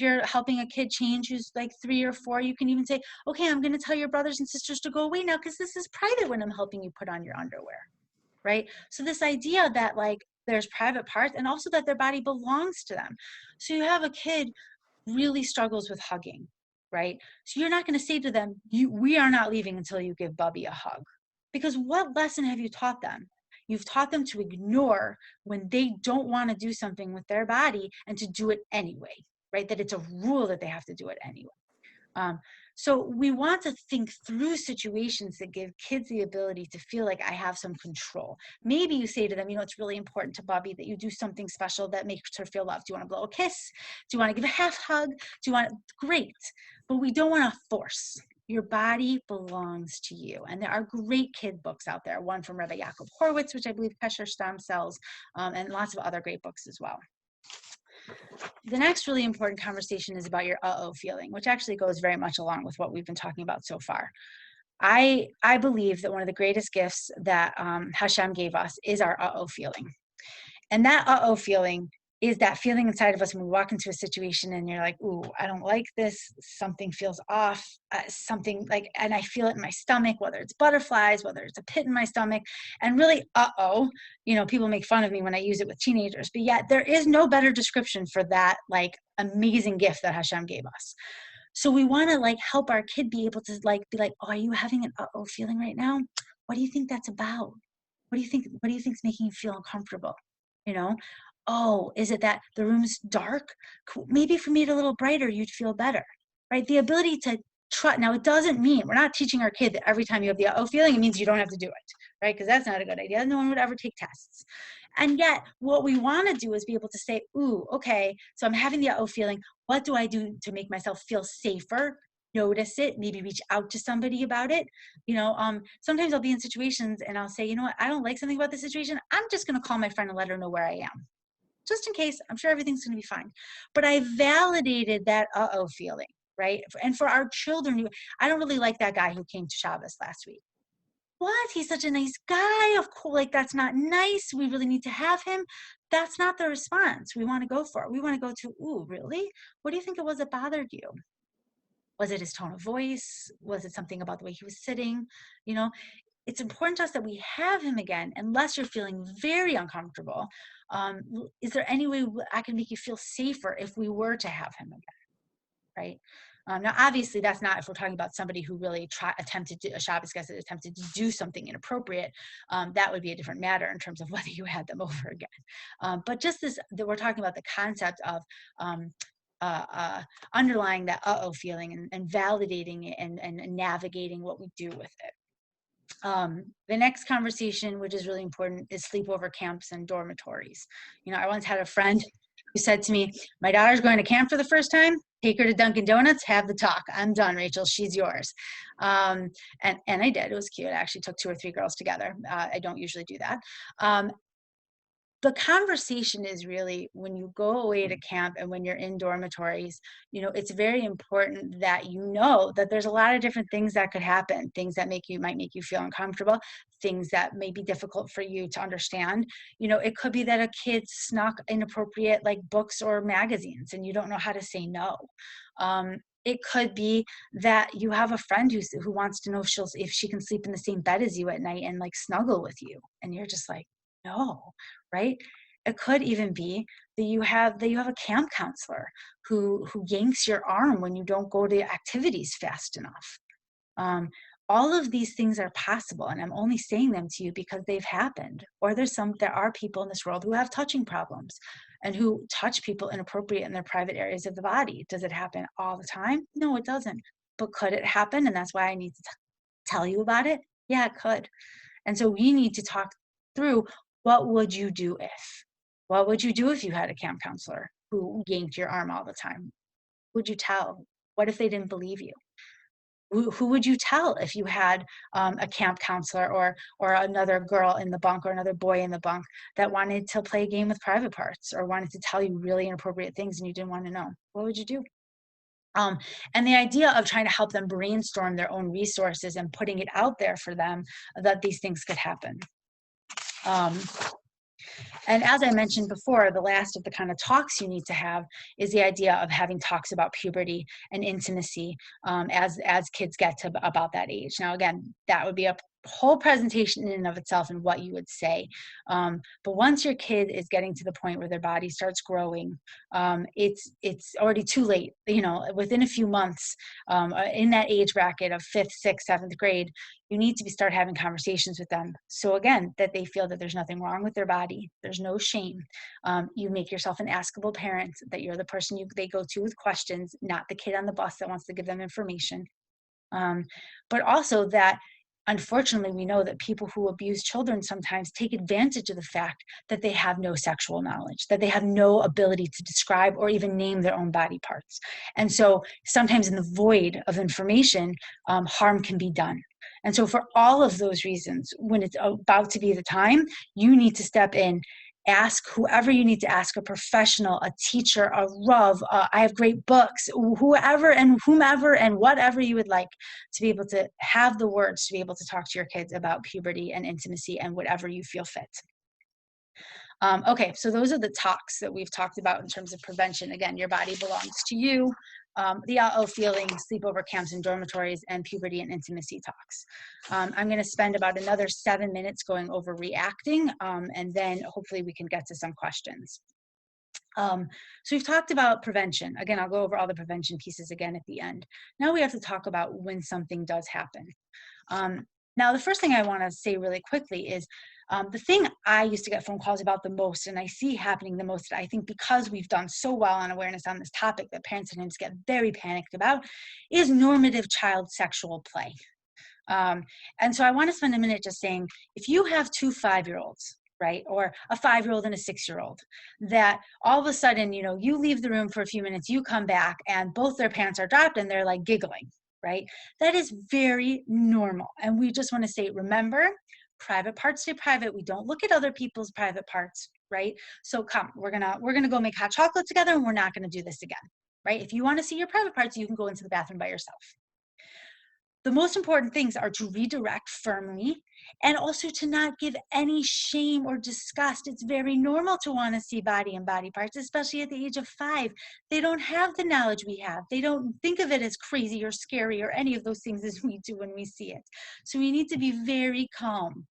you're helping a kid change who's like 3 or 4, you can even say, okay, I'm going to tell your brothers and sisters to go away now because this is private when I'm helping you put on your underwear, right? So this idea that like there's private parts, and also that their body belongs to them. So you have a kid really struggles with hugging, right? So you're not going to say to them, we are not leaving until you give Bubby a hug. Because what lesson have you taught them? You've taught them to ignore when they don't want to do something with their body and to do it anyway, right? That it's a rule that they have to do it anyway. So we want to think through situations that give kids the ability to feel like I have some control. Maybe you say to them, it's really important to Bubby that you do something special that makes her feel loved. Do you want to blow a kiss? Do you want to give a half hug? Great. But we don't want to force. Your body belongs to you. And there are great kid books out there. One from Rabbi Yaakov Horowitz, which I believe Pesher Stam sells, and lots of other great books as well. The next really important conversation is about your uh-oh feeling, which actually goes very much along with what we've been talking about so far. I believe that one of the greatest gifts that Hashem gave us is our uh-oh feeling. And that uh-oh feeling is that feeling inside of us when we walk into a situation and you're like, ooh, I don't like this. Something feels off, and I feel it in my stomach, whether it's butterflies, whether it's a pit in my stomach, and really, people make fun of me when I use it with teenagers, but yet there is no better description for that, like, amazing gift that Hashem gave us. So we want to help our kid be able to be like, oh, are you having an uh-oh feeling right now? What do you think that's about? What do you think is making you feel uncomfortable? Oh, is it that the room's dark? Maybe if we made it a little brighter, you'd feel better, right? The ability to trust. Now, it doesn't mean, we're not teaching our kid that every time you have the feeling, it means you don't have to do it, right? Because that's not a good idea. No one would ever take tests. And yet, what we want to do is be able to say, ooh, okay, so I'm having the feeling. What do I do to make myself feel safer, notice it, maybe reach out to somebody about it. Sometimes I'll be in situations and I'll say, you know what, I don't like something about the situation. I'm just going to call my friend and let her know where I am. Just in case, I'm sure everything's going to be fine. But I validated that uh-oh feeling, right? And for our children, I don't really like that guy who came to Shabbos last week. What? He's such a nice guy. Of course, like that's not nice. We really need to have him. That's not the response we want to go for. We want to go to, ooh, really? What do you think it was that bothered you? Was it his tone of voice? Was it something about the way he was sitting? You know, it's important to us that we have him again, unless you're feeling very uncomfortable. Is there any way I can make you feel safer if we were to have him again? Right? Now, obviously, that's not if we're talking about somebody who really attempted to, a Shabbos guest that attempted to do something inappropriate. That would be a different matter in terms of whether you had them over again. But just this, that we're talking about the concept of underlying that uh-oh feeling and validating it and navigating what we do with it. The next conversation, which is really important, is sleepover camps and dormitories. I once had a friend who said to me, my daughter's going to camp for the first time. Take her to Dunkin' Donuts, have the talk. I'm done, Rachel. She's yours. And I did. It was cute. I actually took 2 or 3 girls together. I don't usually do that. The conversation is really when you go away to camp and when you're in dormitories, it's very important that that there's a lot of different things that could happen, things that might make you feel uncomfortable, things that may be difficult for you to understand. It could be that a kid snuck inappropriate like books or magazines and you don't know how to say no. It could be that you have a friend who wants to know if she can sleep in the same bed as you at night and like snuggle with you. And you're just like, no, right? It could even be that you have a camp counselor who yanks your arm when you don't go to activities fast enough. All of these things are possible, and I'm only saying them to you because they've happened. Or there are people in this world who have touching problems and who touch people inappropriate in their private areas of the body. Does it happen all the time? No, it doesn't. But could it happen? And that's why I need to tell you about it. Yeah, it could. And so we need to talk through, what would you do if? What would you do if you had a camp counselor who yanked your arm all the time? Who would you tell? What if they didn't believe you? Who would you tell if you had a camp counselor or another girl in the bunk or another boy in the bunk that wanted to play a game with private parts or wanted to tell you really inappropriate things and you didn't want to know? What would you do? And the idea of trying to help them brainstorm their own resources and putting it out there for them that these things could happen. And as I mentioned before, the last of the kind of talks you need to have is the idea of having talks about puberty and intimacy as kids get to about that age. Now, again, that would be a whole presentation in and of itself and what you would say. But once your kid is getting to the point where their body starts growing, it's already too late. Within a few months, in that age bracket of 5th, 6th, 7th grade, you need to start having conversations with them. So again, that they feel that there's nothing wrong with their body. There's no shame. You make yourself an askable parent, that you're the person they go to with questions, not the kid on the bus that wants to give them information. But also that, unfortunately, we know that people who abuse children sometimes take advantage of the fact that they have no sexual knowledge, that they have no ability to describe or even name their own body parts. And so sometimes in the void of information, harm can be done. And so for all of those reasons, when it's about to be the time, you need to step in. Ask whoever you need to ask, a professional, a teacher, a Rav, I have great books, whoever and whomever and whatever you would like to be able to have the words to be able to talk to your kids about puberty and intimacy and whatever you feel fit. Okay, so those are the talks that we've talked about in terms of prevention. Again, your body belongs to you, the uh-oh feeling, sleepover camps and dormitories, and puberty and intimacy talks. I'm going to spend about another 7 minutes going over reacting, and then hopefully we can get to some questions. So we've talked about prevention. Again, I'll go over all the prevention pieces again at the end. Now we have to talk about when something does happen. Now, the first thing I want to say really quickly is the thing I used to get phone calls about the most, and I see happening the most, I think because we've done so well on awareness on this topic that parents sometimes get very panicked about, is normative child sexual play. And so I want to spend a minute just saying, if you have 2 5-year-olds, right, or a 5-year-old and a 6-year-old, that all of a sudden, you leave the room for a few minutes, you come back, and both their pants are dropped, and they're like giggling. right? That is very normal. And we just want to say, remember, private parts stay private. We don't look at other people's private parts, right? So come, we're gonna go make hot chocolate together, and we're not gonna do this again, right? If you want to see your private parts, you can go into the bathroom by yourself. The most important things are to redirect firmly and also to not give any shame or disgust. It's very normal to want to see body and body parts, especially at the age of 5. They don't have the knowledge we have. They don't think of it as crazy or scary or any of those things as we do when we see it. So we need to be very calm.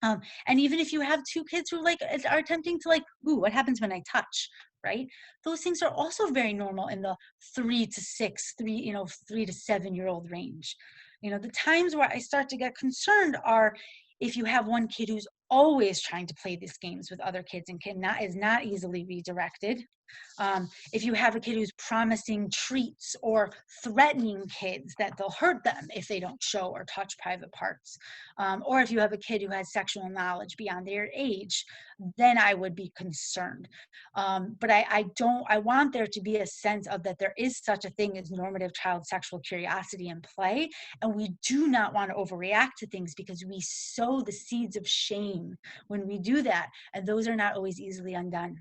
And even if you have 2 kids who are attempting to ooh, what happens when I touch, right? Those things are also very normal in the 3 to 6, 3 to 7 year old range. The times where I start to get concerned are if you have one kid who's always trying to play these games with other kids and is not easily redirected. If you have a kid who's promising treats or threatening kids that they'll hurt them if they don't show or touch private parts, or if you have a kid who has sexual knowledge beyond their age, then I would be concerned. But I want there to be a sense of that there is such a thing as normative child sexual curiosity and play, and we do not want to overreact to things because we sow the seeds of shame when we do that, and those are not always easily undone.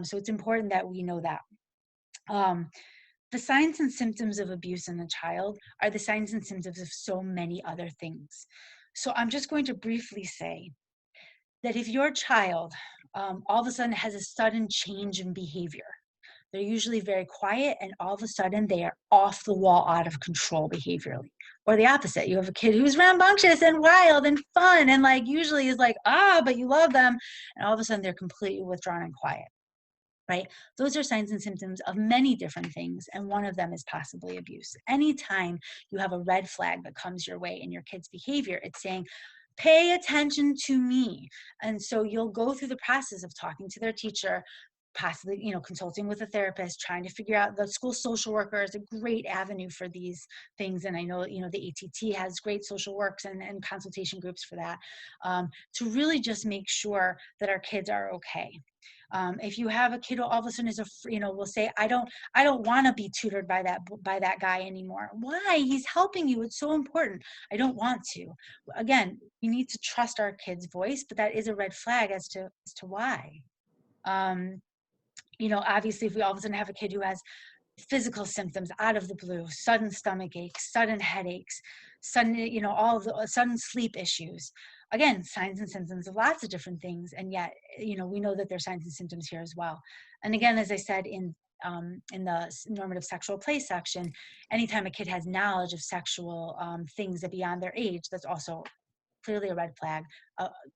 So it's important that we know that. The signs and symptoms of abuse in a child are the signs and symptoms of so many other things. So I'm just going to briefly say that if your child all of a sudden has a sudden change in behavior, they're usually very quiet, and all of a sudden they are off the wall, out of control behaviorally. Or the opposite, you have a kid who's rambunctious and wild and fun and usually is but you love them, and all of a sudden they're completely withdrawn and quiet. Right? Those are signs and symptoms of many different things, and one of them is possibly abuse. Anytime you have a red flag that comes your way in your kid's behavior, it's saying, pay attention to me. And so you'll go through the process of talking to their teacher, possibly, consulting with a therapist, trying to figure out. The school social worker is a great avenue for these things. And I know, the ATT has great social works and consultation groups for that, to really just make sure that our kids are okay. If you have a kid who all of a sudden will say, I don't want to be tutored by that guy anymore. Why? He's helping you. It's so important. I don't want to. Again, we need to trust our kid's voice, but that is a red flag as to why. Obviously, if we all of a sudden have a kid who has physical symptoms out of the blue, sudden stomach aches, sudden headaches, sudden, all of the sudden sleep issues. Again, signs and symptoms of lots of different things. And yet, we know that there's signs and symptoms here as well. And again, as I said, in the normative sexual play section, anytime a kid has knowledge of sexual things that beyond their age, that's also clearly a red flag.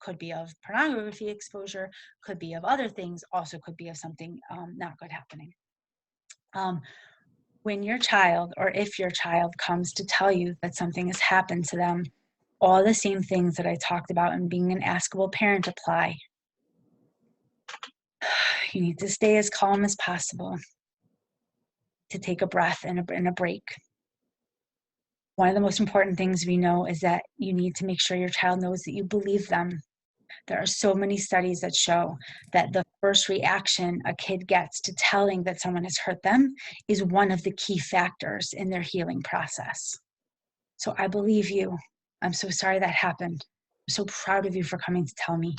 Could be of pornography exposure, could be of other things, also could be of something not good happening. When your child, or if your child comes to tell you that something has happened to them, all the same things that I talked about in being an askable parent apply. You need to stay as calm as possible, to take a breath and a break. One of the most important things we know is that you need to make sure your child knows that you believe them. There are so many studies that show that the first reaction a kid gets to telling that someone has hurt them is one of the key factors in their healing process. So I believe you. I'm so sorry that happened. I'm so proud of you for coming to tell me.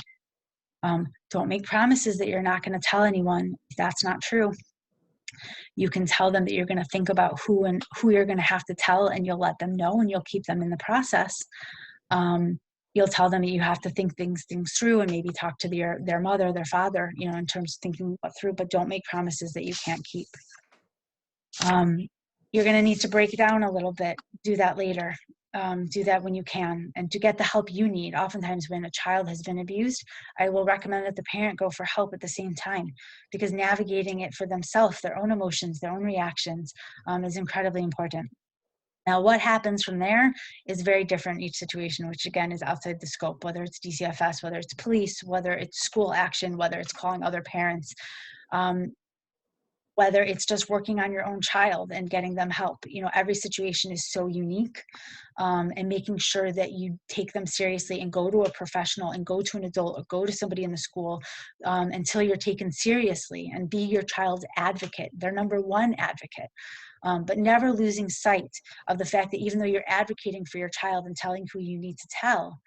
Don't make promises that you're not going to tell anyone if that's not true. You can tell them that you're going to think about who you're going to have to tell, and you'll let them know, and you'll keep them in the process. You'll tell them that you have to think things through and maybe talk to their mother, their father, in terms of thinking what through, but don't make promises that you can't keep. You're going to need to break it down a little bit. Do that later. Do that when you can, and to get the help you need. Oftentimes when a child has been abused, I will recommend that the parent go for help at the same time, because navigating it for themselves, their own emotions, their own reactions, is incredibly important. Now, what happens from there is very different in each situation, which again is outside the scope, whether it's DCFS, whether it's police, whether it's school action, whether it's calling other parents, whether it's just working on your own child and getting them help. Every situation is so unique, and making sure that you take them seriously and go to a professional and go to an adult or go to somebody in the school until you're taken seriously, and be your child's advocate, their number one advocate. but never losing sight of the fact that even though you're advocating for your child and telling who you need to tell,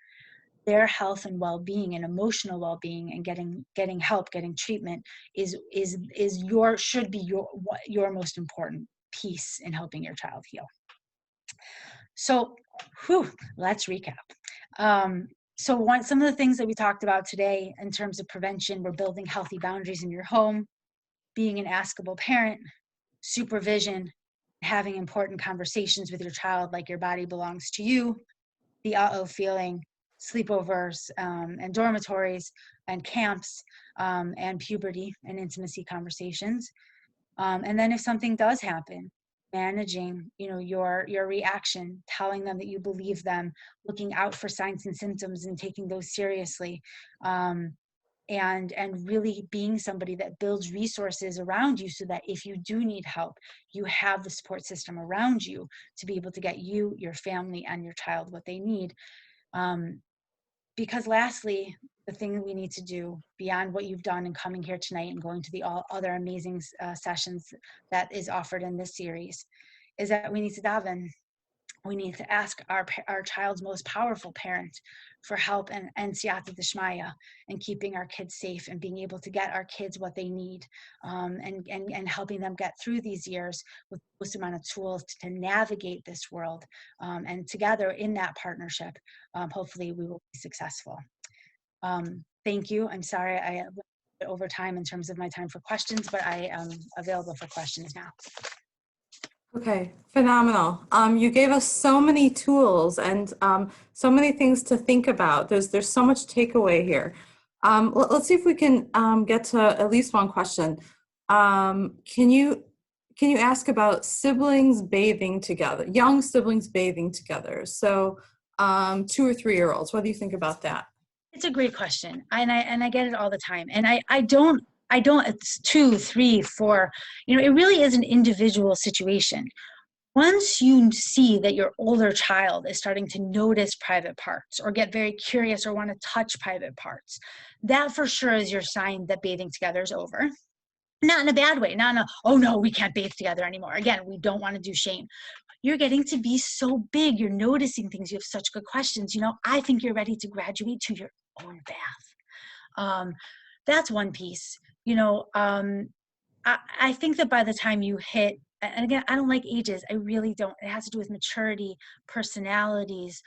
their health and well-being and emotional well-being and getting help, getting treatment should be your most important piece in helping your child heal. So, let's recap. Some of the things that we talked about today in terms of prevention were building healthy boundaries in your home, being an askable parent, supervision, having important conversations with your child like your body belongs to you, the uh-oh feeling, sleepovers and dormitories and camps and puberty and intimacy conversations. And then if something does happen, managing, your reaction, telling them that you believe them, looking out for signs and symptoms and taking those seriously. And really being somebody that builds resources around you so that if you do need help, you have the support system around you to be able to get you, your family, and your child what they need. Because lastly, the thing that we need to do beyond what you've done and coming here tonight and going to the all other amazing sessions that is offered in this series is that we need to daven. We need to ask our child's most powerful parent for help and siyata d'shmaya and keeping our kids safe and being able to get our kids what they need and helping them get through these years with the most amount of tools to navigate this world. And together in that partnership, hopefully we will be successful. Thank you. I'm sorry I went over time in terms of my time for questions, but I am available for questions now. Okay, phenomenal. You gave us so many tools and so many things to think about. There's so much takeaway here. Let's see if we can get to at least one question. Can you ask about siblings bathing together, young siblings bathing together? So 2 or 3 year olds. What do you think about that? It's a great question, and I get it all the time, and I don't. It's 2, 3, 4. It really is an individual situation. Once you see that your older child is starting to notice private parts or get very curious or want to touch private parts, that for sure is your sign that bathing together is over. Not in a bad way, not in a, oh no, we can't bathe together anymore. Again, we don't want to do shame. You're getting to be so big. You're noticing things. You have such good questions. I think you're ready to graduate to your own bath. That's one piece. I think that by the time you hit, and again, I don't like ages. I really don't. It has to do with maturity, personalities,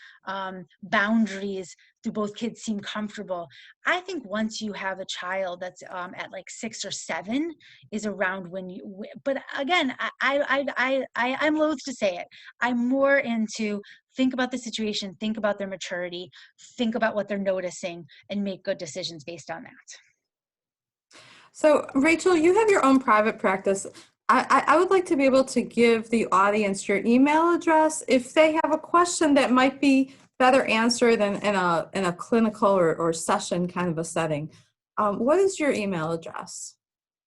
boundaries. Do both kids seem comfortable? I think once you have a child that's at like 6 or 7 is around when you. But again, I'm loath to say it. I'm more into think about the situation, think about their maturity, think about what they're noticing, and make good decisions based on that. So, Rachel, you have your own private practice. I would like to be able to give the audience your email address if they have a question that might be better answered than in a clinical or session kind of a setting. What is your email address?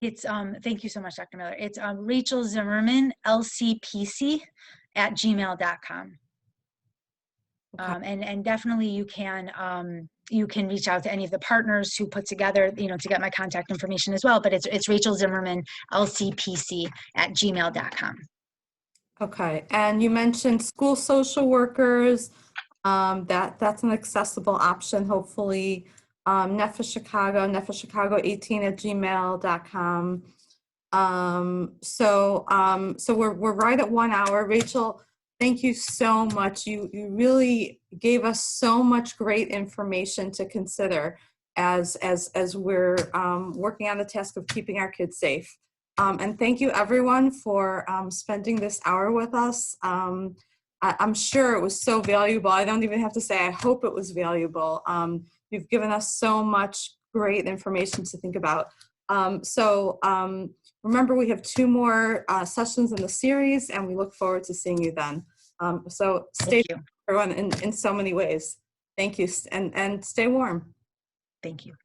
It's thank you so much, Dr. Miller. It's Rachel Zimmerman, LCPC @gmail.com. Okay. And definitely you can reach out to any of the partners who put together, to get my contact information as well. But it's Rachel Zimmerman, LCPC @gmail.com. Okay. And you mentioned school social workers. That's an accessible option, hopefully. Nefesh Chicago 18 @gmail.com. So we're right at 1 hour. Rachel, thank you so much. You really gave us so much great information to consider as we're working on the task of keeping our kids safe. And thank you everyone for spending this hour with us. I'm sure it was so valuable. I don't even have to say, I hope it was valuable. You've given us so much great information to think about. Remember, we have 2 more sessions in the series, and we look forward to seeing you then. So stay safe, everyone, in so many ways. Thank you, and stay warm. Thank you.